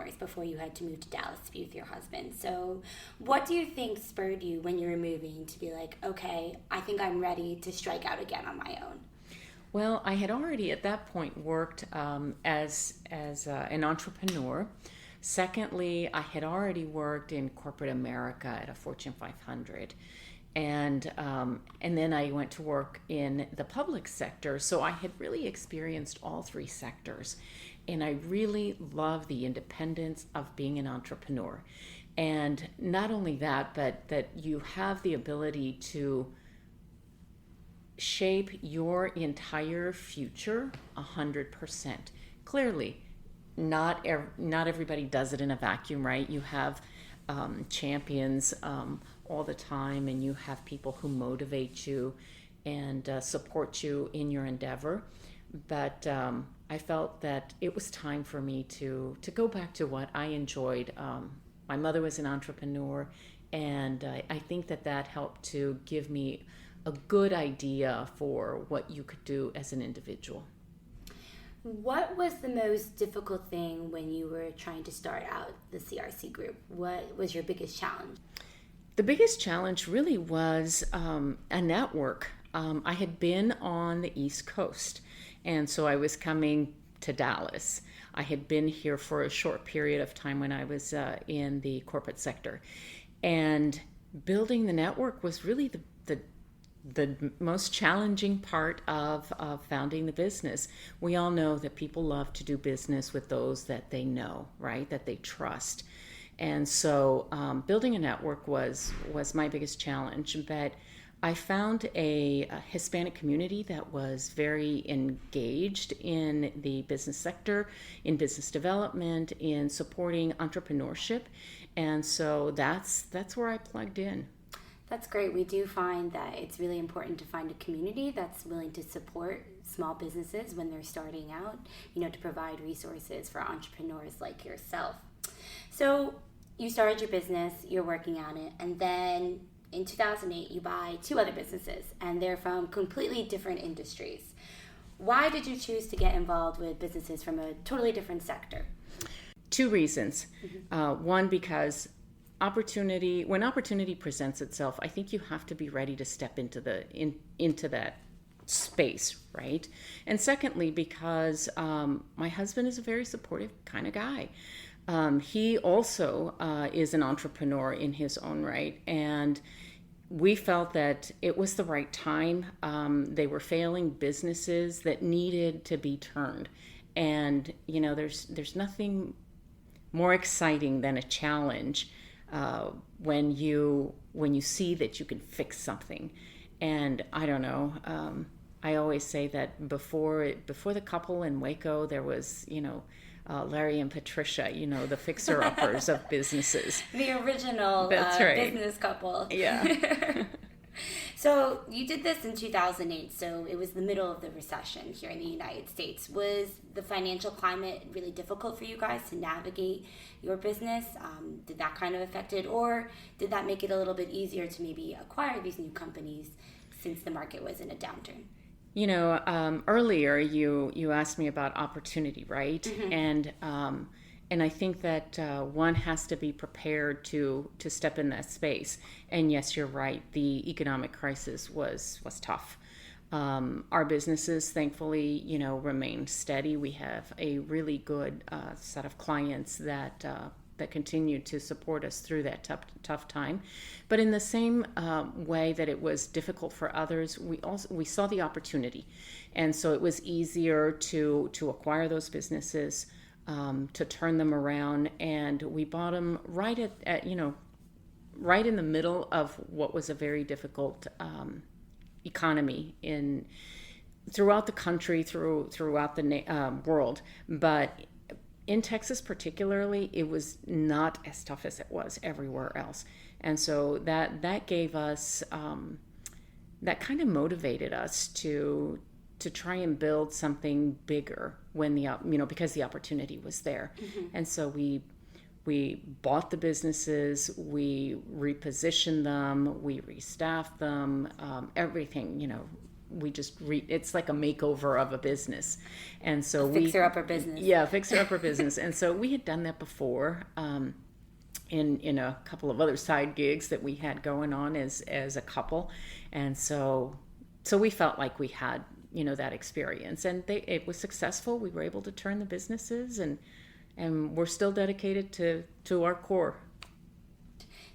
e-commerce before you had to move to Dallas to be with your husband. So what do you think spurred you when you were moving to be like, okay, I think I'm ready to strike out again on my own? Well, I had already at that point worked as an entrepreneur. Secondly, I had already worked in corporate America at a Fortune 500. And then I went to work in the public sector. So I had really experienced all three sectors. And I really love the independence of being an entrepreneur. And not only that, but that you have the ability to shape your entire future 100%. Clearly, not everybody does it in a vacuum, right? You have champions all the time, and you have people who motivate you and support you in your endeavor. But I felt that it was time for me to go back to what I enjoyed. My mother was an entrepreneur, and I think that helped to give me a good idea for what you could do as an individual. What was the most difficult thing when you were trying to start out the CRC group? What was your biggest challenge? The biggest challenge really was a network. I had been on the East Coast, and so I was coming to Dallas. I had been here for a short period of time when I was in the corporate sector. And building the network was really the most challenging part of founding the business. We all know that people love to do business with those that they know, right? That they trust. And so building a network was my biggest challenge. But I found a Hispanic community that was very engaged in the business sector, in business development, in supporting entrepreneurship. And so that's where I plugged in. That's great. We do find that it's really important to find a community that's willing to support small businesses when they're starting out, to provide resources for entrepreneurs like yourself. So you started your business, you're working on it, and then in 2008 you buy two other businesses, and they're from completely different industries. Why did you choose to get involved with businesses from a totally different sector? Two reasons. One, because when opportunity presents itself, I think you have to be ready to step into that space, right? And secondly, because my husband is a very supportive kind of guy. He also is an entrepreneur in his own right, and we felt that it was the right time. They were failing businesses that needed to be turned, and there's nothing more exciting than a challenge when you see that you can fix something. And I don't know, I always say that before the couple in Waco, there was Larry and Patricia, the fixer-uppers of businesses. The original right. Business couple. Yeah. So you did this in 2008, so it was the middle of the recession here in the United States. Was the financial climate really difficult for you guys to navigate your business? Did that kind of affect it, or did that make it a little bit easier to maybe acquire these new companies since the market was in a downturn? Earlier you asked me about opportunity, right? Mm-hmm. And I think that one has to be prepared to step in that space. And yes, you're right. The economic crisis was tough. Our businesses, thankfully, remain steady. We have a really good set of clients that continue to support us through that tough time. But in the same way that it was difficult for others, we saw the opportunity, and so it was easier to acquire those businesses. To turn them around, and we bought them right right in the middle of what was a very difficult economy throughout the country, throughout the world. But in Texas particularly, it was not as tough as it was everywhere else, and so that gave us that kind of motivated us to try and build something bigger when because the opportunity was there. Mm-hmm. And so we bought the businesses, we repositioned them, we restaffed them, everything, it's like a makeover of a business. And so fixer-upper business. Yeah, fixer-upper business. And so we had done that before, in a couple of other side gigs that we had going on as a couple. And so we felt like we had, that experience, and it was successful. We were able to turn the businesses, and we're still dedicated to our core.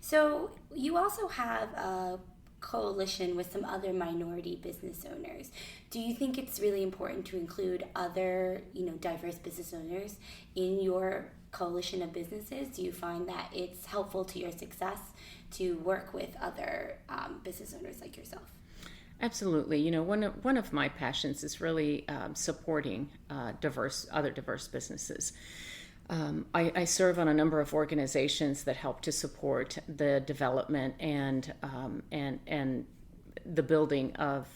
So you also have a coalition with some other minority business owners. Do you think it's really important to include other, diverse business owners in your coalition of businesses? Do you find that it's helpful to your success to work with other business owners like yourself? Absolutely. One of my passions is really supporting other diverse businesses. I serve on a number of organizations that help to support the development and the building of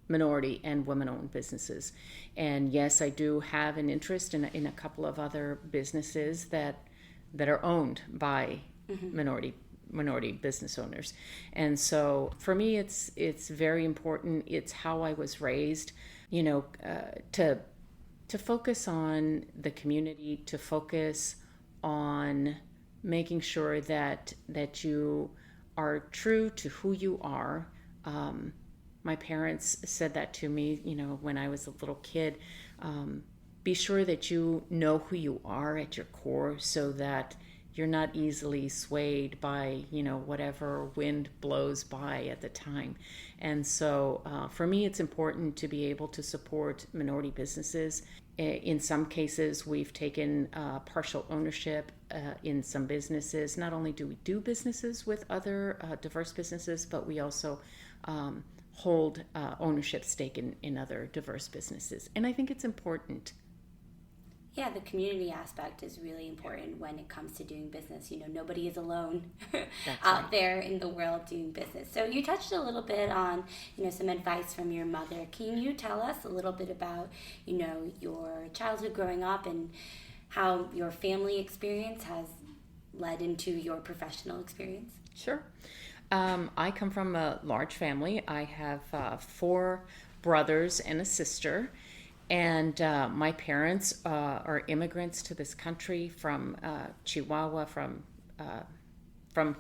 minority and women-owned businesses. And yes, I do have an interest in a couple of other businesses that are owned by minority business owners. And so for me, it's very important. It's how I was raised, to focus on the community, to focus on making sure that you are true to who you are. My parents said that to me, when I was a little kid. Be sure that you know who you are at your core, so that you're not easily swayed by, whatever wind blows by at the time. And so for me, it's important to be able to support minority businesses. In some cases, we've taken partial ownership in some businesses. Not only do we do businesses with other diverse businesses, but we also hold ownership stake in other diverse businesses. And I think it's important. Yeah, the community aspect is really important when it comes to doing business. Nobody is alone out there in the world doing business. So you touched a little bit on, some advice from your mother. Can you tell us a little bit about, your childhood growing up and how your family experience has led into your professional experience? Sure. I come from a large family. I have 4 brothers and a sister. And my parents are immigrants to this country from Chihuahua, from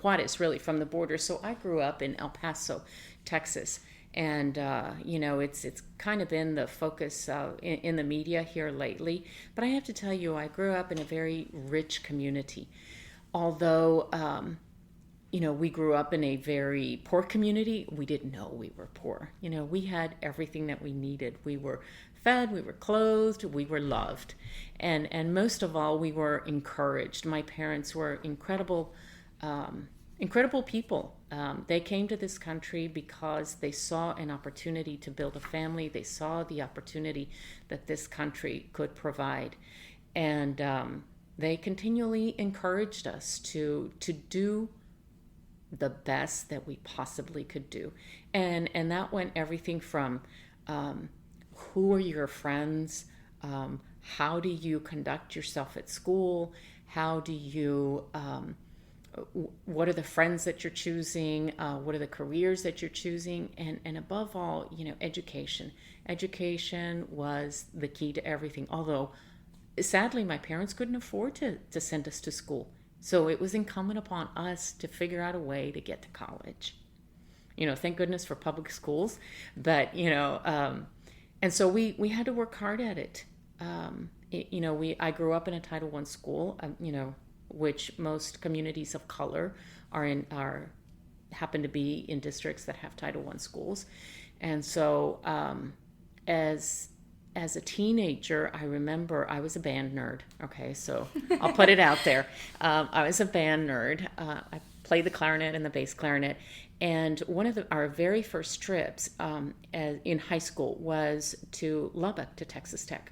Juarez, really, from the border. So I grew up in El Paso, Texas. And, it's kind of been the focus in the media here lately. But I have to tell you, I grew up in a very rich community. Although, we grew up in a very poor community, we didn't know we were poor. We had everything that we needed. We were fed, we were clothed, we were loved. And most of all, we were encouraged. My parents were incredible people. They came to this country because they saw an opportunity to build a family. They saw the opportunity that this country could provide. And they continually encouraged us to do the best that we possibly could do. And that went everything from who are your friends, how do you conduct yourself at school, how do you what are the friends that you're choosing, what are the careers that you're choosing, and above all, education. Education was the key to everything, although sadly my parents couldn't afford to send us to school. So it was incumbent upon us to figure out a way to get to college. Thank goodness for public schools, but and so we had to work hard at it. I grew up in a Title I school, which most communities of color happen to be in districts that have Title I schools. And so as a teenager, I remember I was a band nerd. Okay, so I'll put it out there. I was a band nerd. I played the clarinet and the bass clarinet. And one of our very first trips in high school was to Lubbock, to Texas Tech.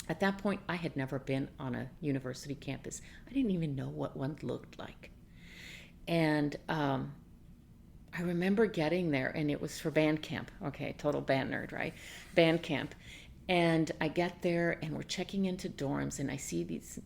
At that point, I had never been on a university campus. I didn't even know what one looked like. And I remember getting there, and it was for band camp. Okay, total band nerd, right? Band camp. And I get there, and we're checking into dorms, and I see these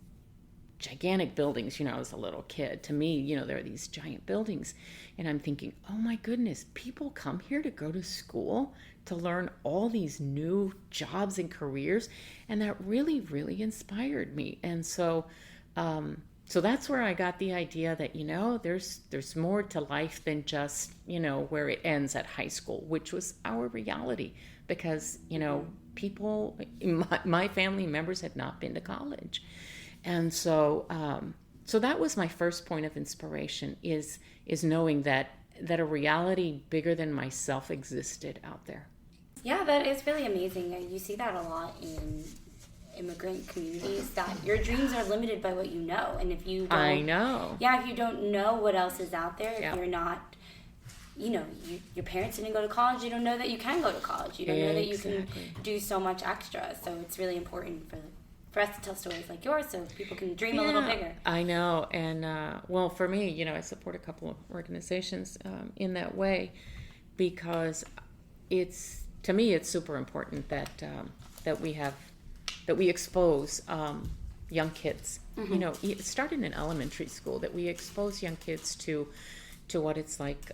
gigantic buildings, I was a little kid. To me, there are these giant buildings. And I'm thinking, oh my goodness, people come here to go to school to learn all these new jobs and careers. And that really, really inspired me. And so that's where I got the idea that, there's more to life than just, where it ends at high school, which was our reality. Because, people, my family members had not been to college. And so that was my first point of inspiration, is knowing that a reality bigger than myself existed out there. Yeah, that is really amazing. You see that a lot in immigrant communities, that your dreams are limited by what you know. And if you don't, I know. Yeah, if you don't know what else is out there, Yeah. if you're not, your parents didn't go to college, you don't know that you can go to college. You don't know that you can do so much extra. So it's really important for us to tell stories like yours so people can dream a little bigger. I know. And, for me, I support a couple of organizations in that way, because to me, it's super important that we expose young kids, it started in elementary school, that we expose young kids to what it's like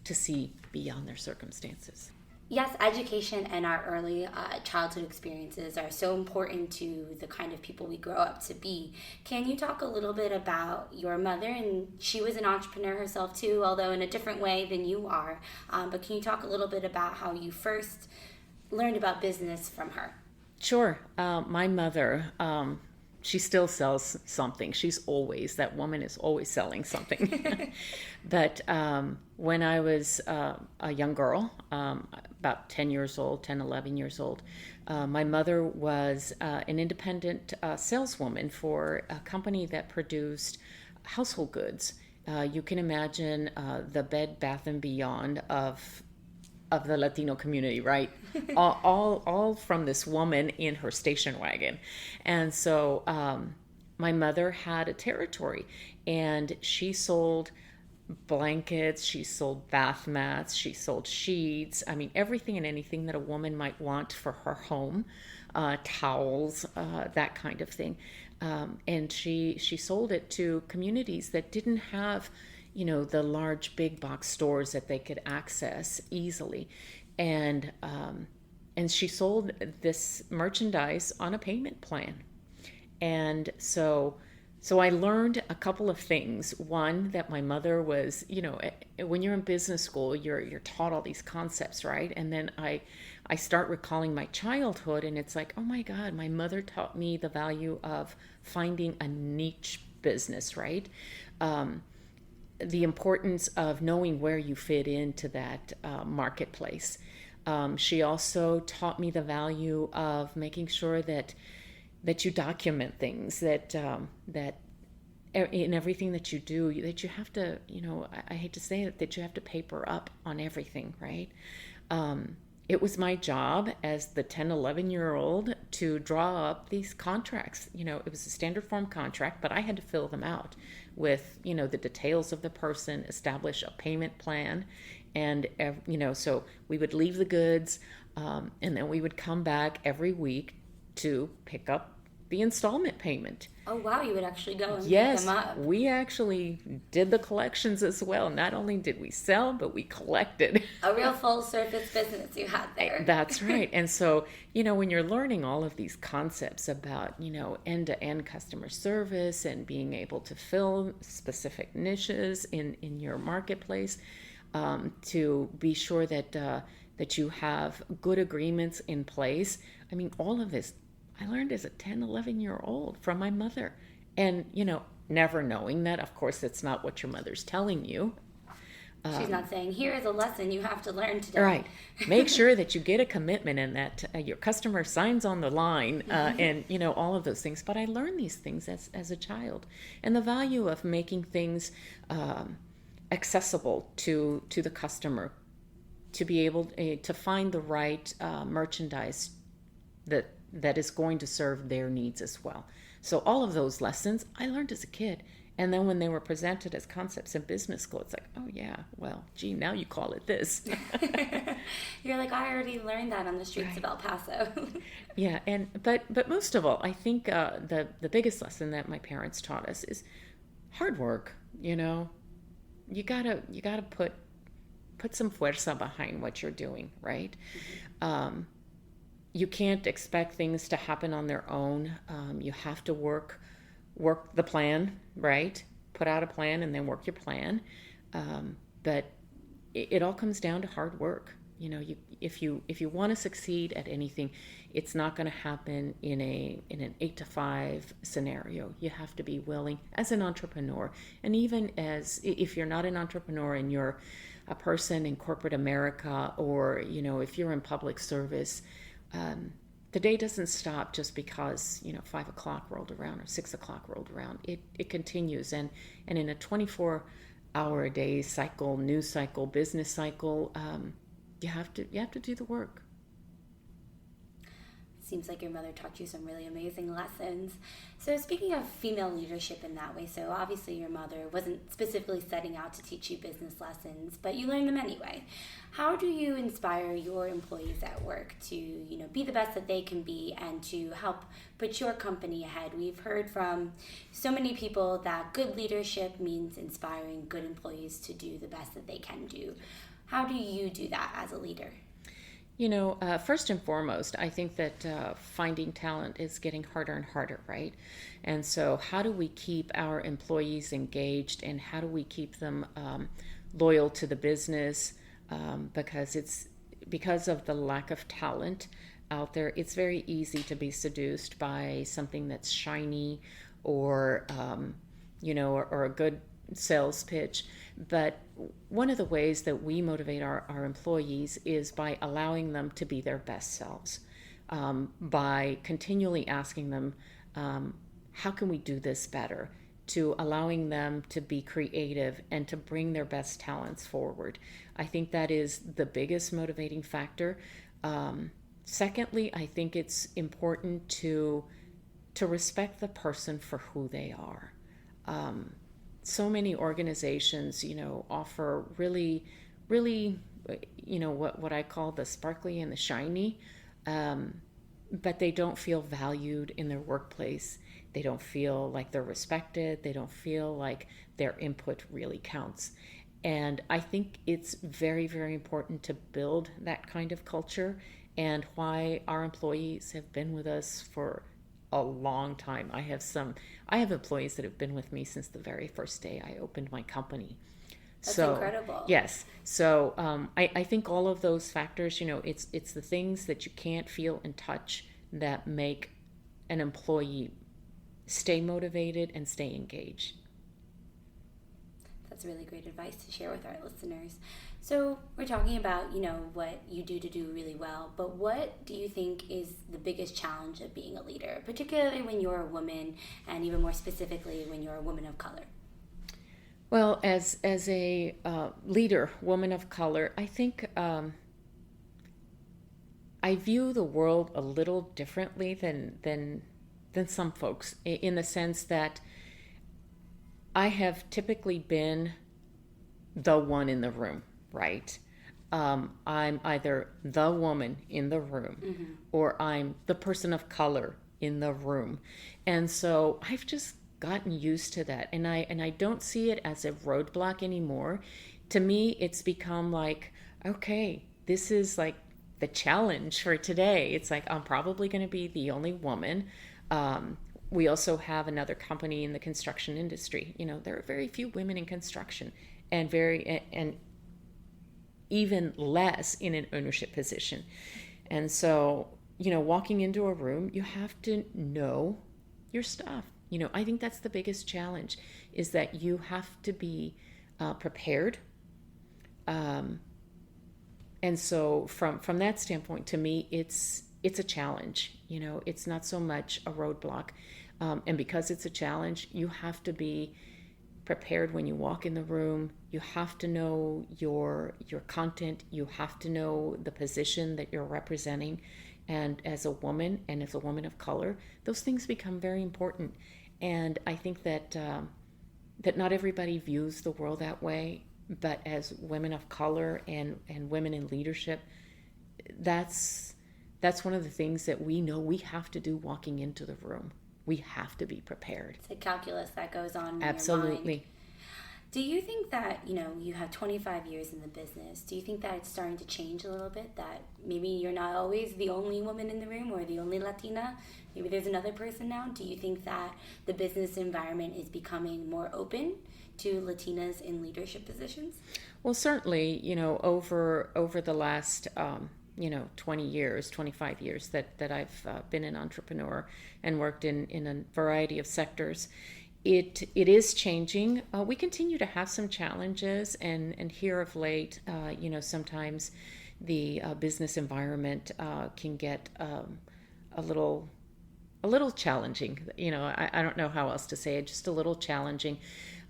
to see beyond their circumstances. Yes, education and our early childhood experiences are so important to the kind of people we grow up to be. Can you talk a little bit about your mother? And she was an entrepreneur herself too, although in a different way than you are. But can you talk a little bit about how you first learned about business from her? Sure. My mother, she still sells something. That woman is always selling something. But when I was a young girl, about 10, 11 years old, my mother was an independent saleswoman for a company that produced household goods. You can imagine the Bed Bath & Beyond of the Latino community, right? all from this woman in her station wagon. And so my mother had a territory, and she sold blankets, she sold bath mats, she sold sheets. I mean, everything and anything that a woman might want for her home, towels, that kind of thing. And she sold it to communities that didn't have the large big box stores that they could access easily. And she sold this merchandise on a payment plan. And so I learned a couple of things. One, that my mother was, when you're in business school, you're taught all these concepts, right? And then I start recalling my childhood, and it's like, oh my God, my mother taught me the value of finding a niche business, right? The importance of knowing where you fit into that marketplace. She also taught me the value of making sure that you document things, that in everything that you do, that you have to, I hate to say it, that you have to paper up on everything, right? It was my job as the 10, 11-year-old to draw up these contracts. It was a standard form contract, but I had to fill them out with, the details of the person, establish a payment plan. And, so we would leave the goods, and then we would come back every week to pick up the installment payment. Oh, wow, you would actually go and pick them up. We actually did the collections as well. Not only did we sell, but we collected. A real full service business you had there. That's right. And so, when you're learning all of these concepts about, end-to-end customer service and being able to fill specific niches in your marketplace, to be sure that you have good agreements in place. I mean, all of this I learned as a 10, 11-year-old from my mother. And, never knowing that, of course, that's not what your mother's telling you. She's not saying, here is a lesson you have to learn today. Right. Make sure that you get a commitment and that your customer signs on the line and, all of those things. But I learned these things as a child. And the value of making things accessible to the customer, to be able to find the right merchandise that is going to serve their needs as well. So all of those lessons I learned as a kid, And then when they were presented as concepts in business school, it's like, oh yeah, well, gee, now you call it this. You're like, I already learned that on the streets of El Paso. Yeah, but most of all, I think the biggest lesson that my parents taught us is hard work. You know, you gotta put some fuerza behind what you're doing, right? Mm-hmm. You can't expect things to happen on their own. You have to work the plan, right? Put out a plan and then work your plan. But it all comes down to hard work. You know, if you want to succeed at anything, it's not going to happen in an 8 to 5 scenario. You have to be willing as an entrepreneur, and even as if you're not an entrepreneur and you're a person in corporate America, or you know, if you're in public service, the day doesn't stop just because 5 o'clock rolled around or 6 o'clock rolled around. It continues, and in a 24-hour-a-day cycle, news cycle, business cycle. You have to do the work. Seems like your mother taught you some really amazing lessons. So speaking of female leadership in that way, so obviously your mother wasn't specifically setting out to teach you business lessons, but you learned them anyway. How do you inspire your employees at work to, be the best that they can be and to help put your company ahead? We've heard from so many people that good leadership means inspiring good employees to do the best that they can do. How do you do that as a leader? First and foremost, I think that finding talent is getting harder and harder, right? And so how do we keep our employees engaged, and how do we keep them loyal to the business? Because of the lack of talent out there, it's very easy to be seduced by something that's shiny or a good sales pitch. But one of the ways that we motivate our employees is by allowing them to be their best selves, by continually asking them, how can we do this better? To allowing them to be creative and to bring their best talents forward. I think that is the biggest motivating factor. Secondly, I think it's important to respect the person for who they are. So many organizations, offer really, what I call the sparkly and the shiny, but they don't feel valued in their workplace. They don't feel like they're respected. They don't feel like their input really counts. And I think it's very, very important to build that kind of culture, and why our employees have been with us for a long time. I have employees that have been with me since the very first day I opened my company. That's incredible. Yes. So I think all of those factors, it's the things that you can't feel and touch that make an employee stay motivated and stay engaged. That's really great advice to share with our listeners. So we're talking about, what you do to do really well, but what do you think is the biggest challenge of being a leader, particularly when you're a woman, and even more specifically when you're a woman of color? Well, as a leader, woman of color, I think I view the world a little differently than some folks, in the sense that I have typically been the one in the room, right? I'm either the woman in the room, mm-hmm. or I'm the person of color in the room. And so I've just gotten used to that. And I don't see it as a roadblock anymore. To me, it's become like, okay, this is like the challenge for today. It's like, I'm probably going to be the only woman. We also have another company in the construction industry. There are very few women in construction, and even less in an ownership position. And so, walking into a room, you have to know your stuff. I think that's the biggest challenge, is that you have to be prepared. And so from that standpoint, to me, it's a challenge. It's not so much a roadblock. And because it's a challenge, you have to be prepared when you walk in the room. You have to know your content. You have to know the position that you're representing. And as a woman, and as a woman of color, those things become very important. And I think that that not everybody views the world that way, but as women of color and women in leadership, that's one of the things that we know we have to do walking into the room. We have to be prepared. It's a calculus that goes on in Absolutely. your mind. Do you think that, you have 25 years in the business, do you think that it's starting to change a little bit, that maybe you're not always the only woman in the room or the only Latina? Maybe there's another person now. Do you think that the business environment is becoming more open to Latinas in leadership positions? Well, certainly, over the last 20 years, 25 years that I've been an entrepreneur and worked in a variety of sectors, it is changing. We continue to have some challenges, and here of late, sometimes the business environment can get a little challenging. I don't know how else to say it, just a little challenging.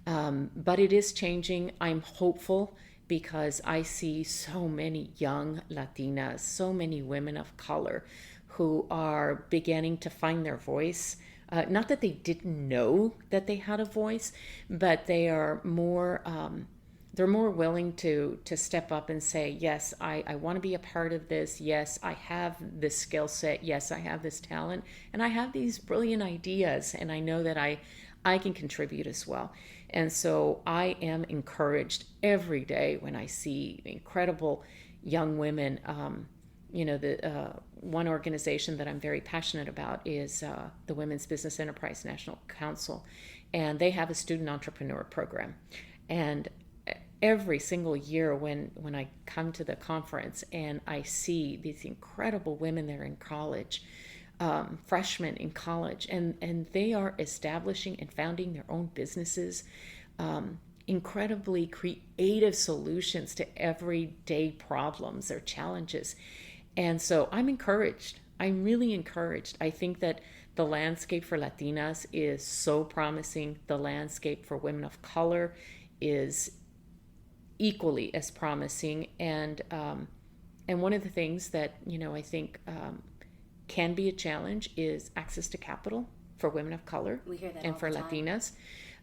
But it is changing. I'm hopeful because I see so many young Latinas, so many women of color who are beginning to find their voice. Not that they didn't know that they had a voice, but they are more willing to step up and say, yes, I want to be a part of this. Yes, I have this skill set. Yes, I have this talent. And I have these brilliant ideas. And I know that I can contribute as well. And so I am encouraged every day when I see incredible young women. The one organization that I'm very passionate about is the Women's Business Enterprise National Council, and they have a student entrepreneur program. And every single year when I come to the conference and I see these incredible women that are in college, freshmen in college, and they are establishing and founding their own businesses, incredibly creative solutions to everyday problems or challenges. And so I'm encouraged. I'm really encouraged. I think that the landscape for Latinas is so promising. The landscape for women of color is equally as promising. And one of the things that, I think can be a challenge is access to capital for women of color and for Latinas.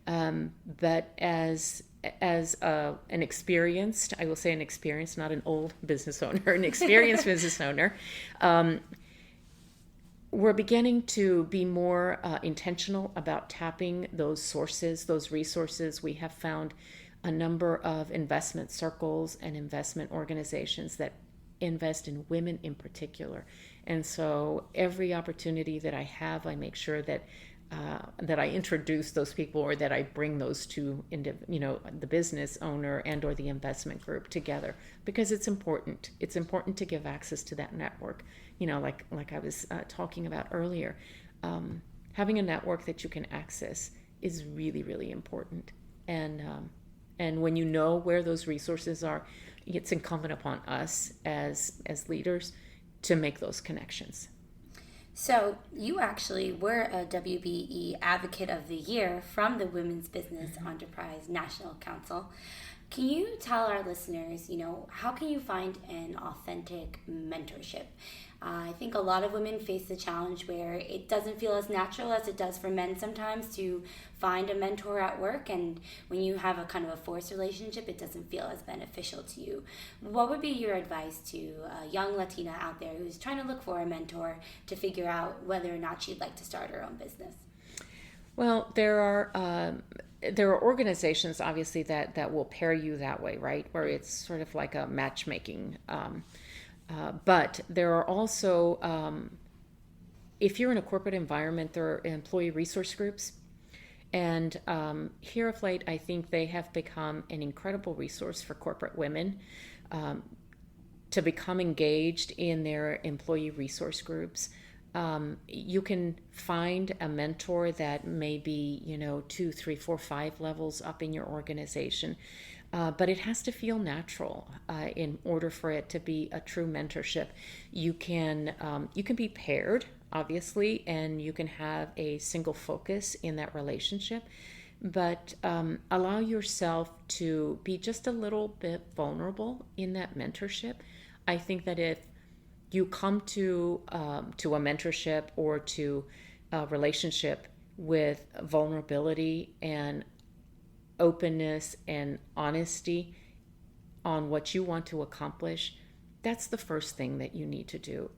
But as an experienced, I will say an experienced, not an old business owner, an experienced business owner, we're beginning to be more intentional about tapping those sources, those resources. We have found a number of investment circles and investment organizations that invest in women in particular. And so every opportunity that I have, I make sure that I introduce those people, or that I bring those two, the business owner and or the investment group together, because it's important. It's important to give access to that network. Like I was talking about earlier, having a network that you can access is really, really important. And when you know where those resources are, it's incumbent upon us as leaders to make those connections. So you actually were a WBE Advocate of the Year from the Women's Business Enterprise National Council. Can you tell our listeners, how can you find an authentic mentorship? I think a lot of women face the challenge where it doesn't feel as natural as it does for men sometimes to find a mentor at work, and when you have a kind of a forced relationship, it doesn't feel as beneficial to you. What would be your advice to a young Latina out there who's trying to look for a mentor to figure out whether or not she'd like to start her own business? Well, there are organizations, obviously, that will pair you that way, right? Where it's sort of like a matchmaking. But there are also, if you're in a corporate environment, there are employee resource groups. And here of late, I think they have become an incredible resource for corporate women to become engaged in their employee resource groups. You can find a mentor that may be, 2, 3, 4, 5 levels up in your organization. But it has to feel natural in order for it to be a true mentorship. You can be paired, obviously, and you can have a single focus in that relationship. But allow yourself to be just a little bit vulnerable in that mentorship. I think that if you come to a mentorship or to a relationship with vulnerability and openness and honesty on what you want to accomplish, that's the first thing that you need to do.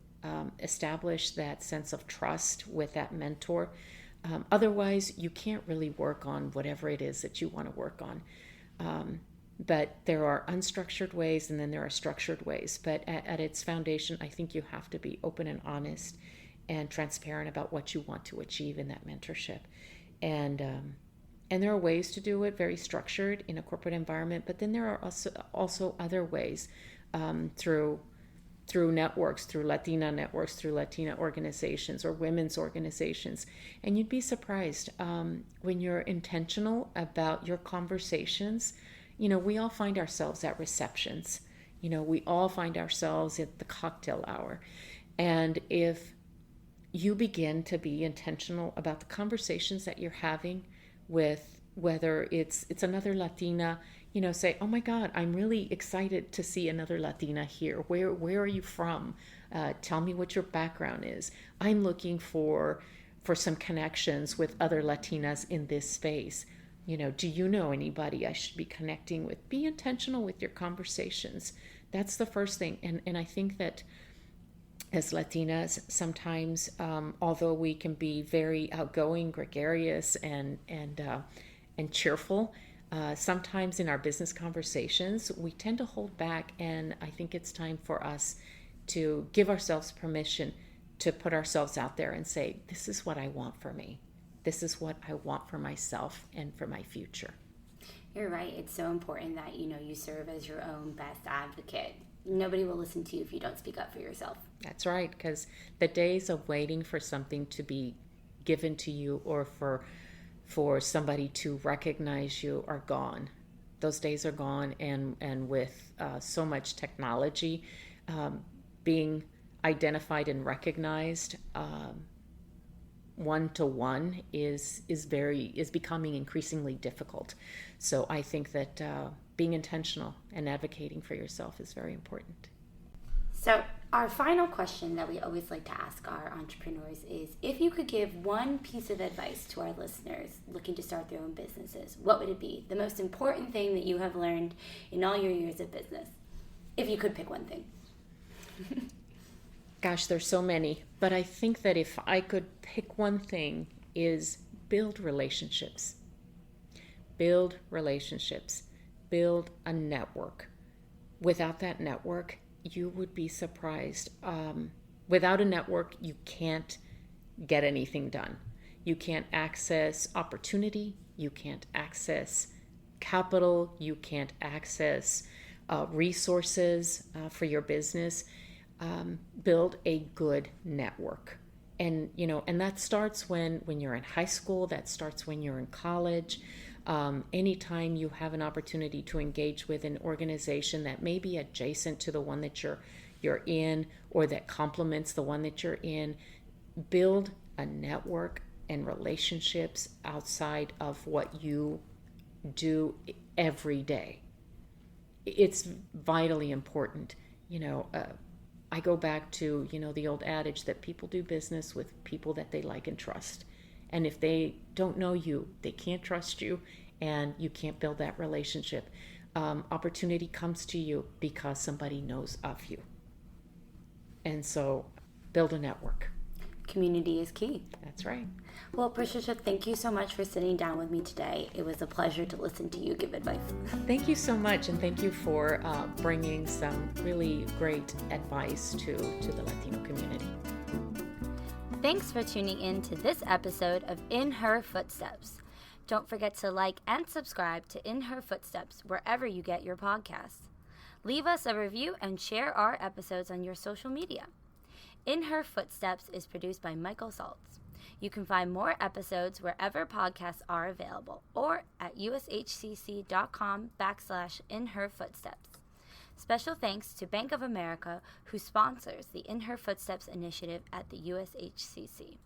Establish that sense of trust with that mentor. Otherwise, you can't really work on whatever it is that you want to work on. But there are unstructured ways and then there are structured ways. But at its foundation, I think you have to be open and honest and transparent about what you want to achieve in that mentorship. And there are ways to do it, very structured in a corporate environment. But then there are also other ways through networks, through Latina networks, through Latina organizations or women's organizations. And you'd be surprised when you're intentional about your conversations. We all find ourselves at receptions. We all find ourselves at the cocktail hour. And if you begin to be intentional about the conversations that you're having with, whether it's another Latina, say, oh my God, I'm really excited to see another Latina here. Where are you from? Tell me what your background is. I'm looking for some connections with other Latinas in this space. Do you know anybody I should be connecting with? Be intentional with your conversations. That's the first thing. And I think that as Latinas, sometimes, although we can be very outgoing, gregarious, and cheerful, sometimes in our business conversations, we tend to hold back, and I think it's time for us to give ourselves permission to put ourselves out there and say, this is what I want for me. This is what I want for myself and for my future. You're right. It's so important that, you serve as your own best advocate. Nobody will listen to you if you don't speak up for yourself. That's right, because the days of waiting for something to be given to you or for somebody to recognize you are gone. Those days are gone, and with so much technology being identified and recognized one-to-one is becoming increasingly difficult. So I think that being intentional and advocating for yourself is very important. So our final question that we always like to ask our entrepreneurs is, if you could give one piece of advice to our listeners looking to start their own businesses, what would it be? The most important thing that you have learned in all your years of business, if you could pick one thing. Gosh, there's so many, but I think that if I could pick one thing, is build relationships. Build relationships. Build a network. Without that network, you would be surprised. Without a network, you can't get anything done. You can't access opportunity. You can't access capital. You can't access resources for your business. Build a good network. And that starts when you're in high school. That starts when you're in college. Anytime you have an opportunity to engage with an organization that may be adjacent to the one that you're in, or that complements the one that you're in, build a network and relationships outside of what you do every day. It's vitally important. I go back to, the old adage that people do business with people that they like and trust. And if they don't know you, they can't trust you, and you can't build that relationship. Opportunity comes to you because somebody knows of you. And so build a network. Community is key. That's right. Well, Patricia, thank you so much for sitting down with me today. It was a pleasure to listen to you give advice. Thank you so much, and thank you for bringing some really great advice to the Latino community. Thanks for tuning in to this episode of In Her Footsteps. Don't forget to like and subscribe to In Her Footsteps wherever you get your podcasts. Leave us a review and share our episodes on your social media. In Her Footsteps is produced by Michael Saltz. You can find more episodes wherever podcasts are available or at ushcc.com/inherfootsteps. Special thanks to Bank of America, who sponsors the In Her Footsteps initiative at the USHCC.